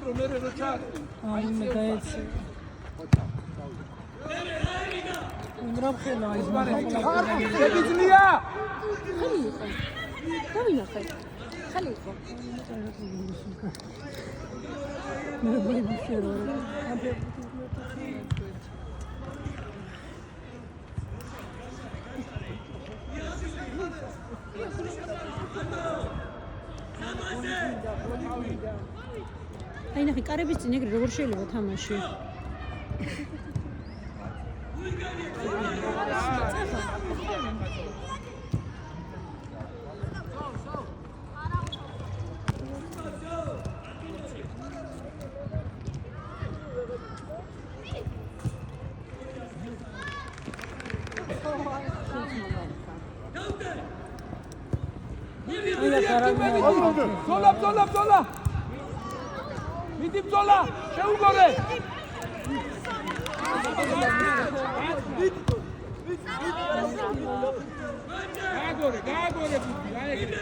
სანდრო მე რო ჩარ. აი მე გაეცე. მრაფხელა ის შეგიძლია? ხალი იყო. დავინახე. ხალი იყო. მე ვიმშერო. აი ნახე კარების წინ ეგრე როგორ შეიძლება თამაში ზოლა მიდი ბრძოლა შეუგორე გააგორე ბუბი აი ეგრე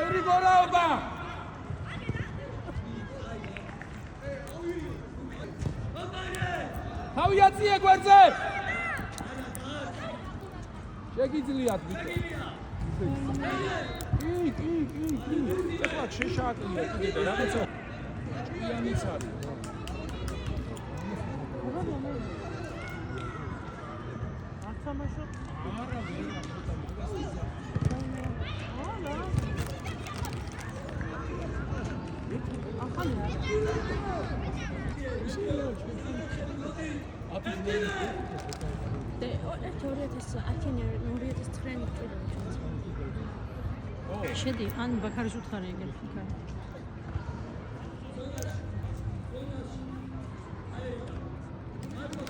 ევრი გორაობა თავი აწიე გვერდზე შეგიძლიათ ბიჭო კი ეხლა შეშააკია კიდე რაღაცა ჭკვიანიც არის არ თამაშობ არა შედი ან ბაქარის უთხარი ეგრე ფიქარ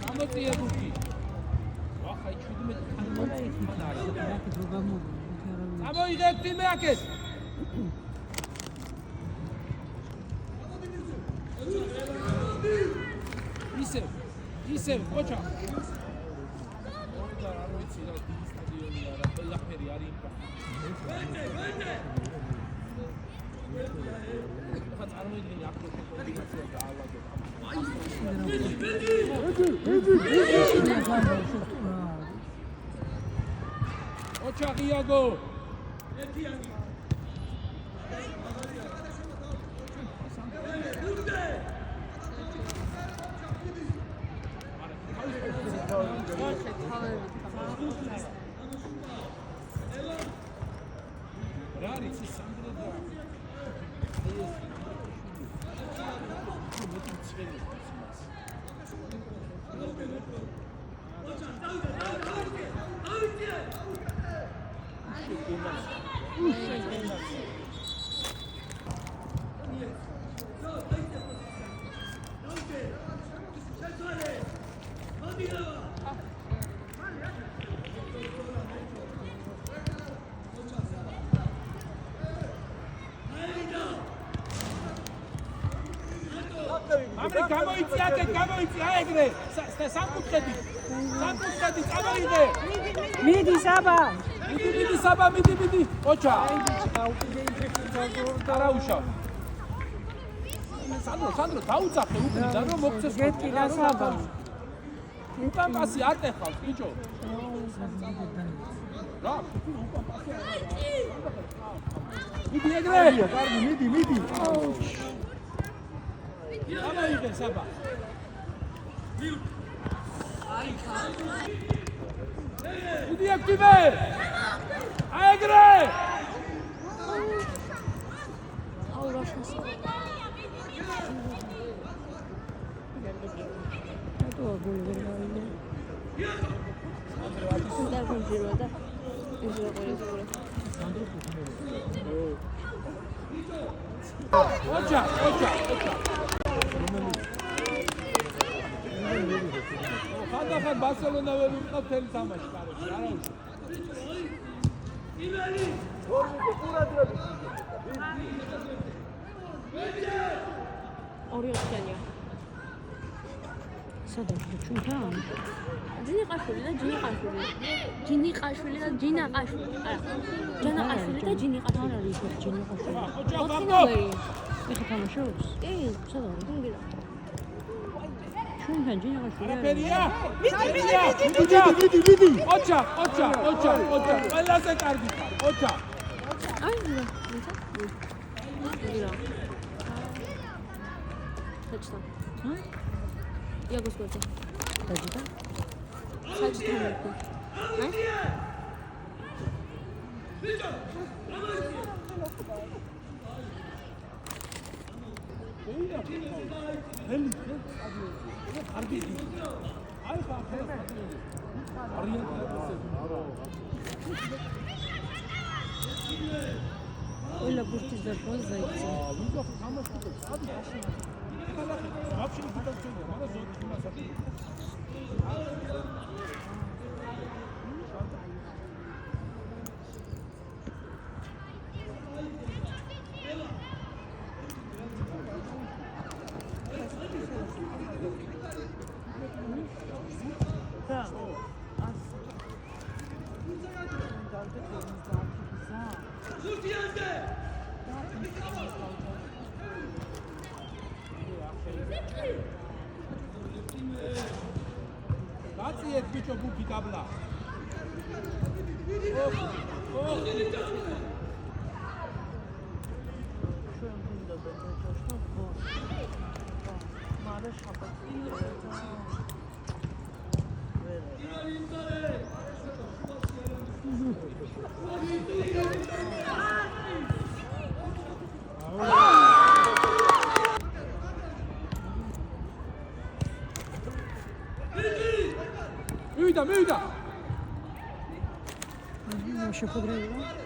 გამოწია ბუკი ვახა 17 გამოიგეთ თიმე აქეთ ისევ ყოჩა არ ვიცი რა დიდი სტადიონია რა ყველაფერი არის ხა წარმოიდგინე აკრო კომბინაცია და ალაგო ოჩა იაგო ერთიანი გამოიწია ეგრე სამკუთხედი წამოიღე მიდი საბა მიდი ოჩა არაუშავ სანდრო დაუძახე უკრიდან რომ მოგცეს გეტკილა საბა უკან პასი არ ტეხავს ბიჭო რა მიდი ეგრე კარგი მიდი გამოიღე საბა მიდი აქტივე აეგრე აუ რა შანსი თუ აგული ვერ გავიდე და გუნჯირო და ის რა ყურე ოჩა ხანდახან ბარსელონა ვერ უყავს თელი თამაში კაროში არაუშავ იმენი ორი ოთხიანია სადაა ჩვენთან ჯინიყაშვილი და ჯინიყაშვილი არა ჯანაყაშვილი და ჯინიყაშვილი. არ არის ჯინიყაშვილი. ოჩა ოთხინავერი. ეხა თამაშობს? კი, სადა არის? გინგირა. შუნთან ჯინიყაშვილი. არაფერია. მიდი. ოჩა. ყველაზე კარგი ხარ. ოჩა. აი, გინგირა. გინგირა. საჭთა. იაგოს გვერდზე. დაჯდა. საჭთან ერთი. აი. კარგი. აი ხა. არიან. ყველა ბურთის დარბაზ დაიწა. вообще не хотел, надо зонтик у нас. Გაწიეთ ბიჭო ბუფი დაბლა. შეფოდრებია.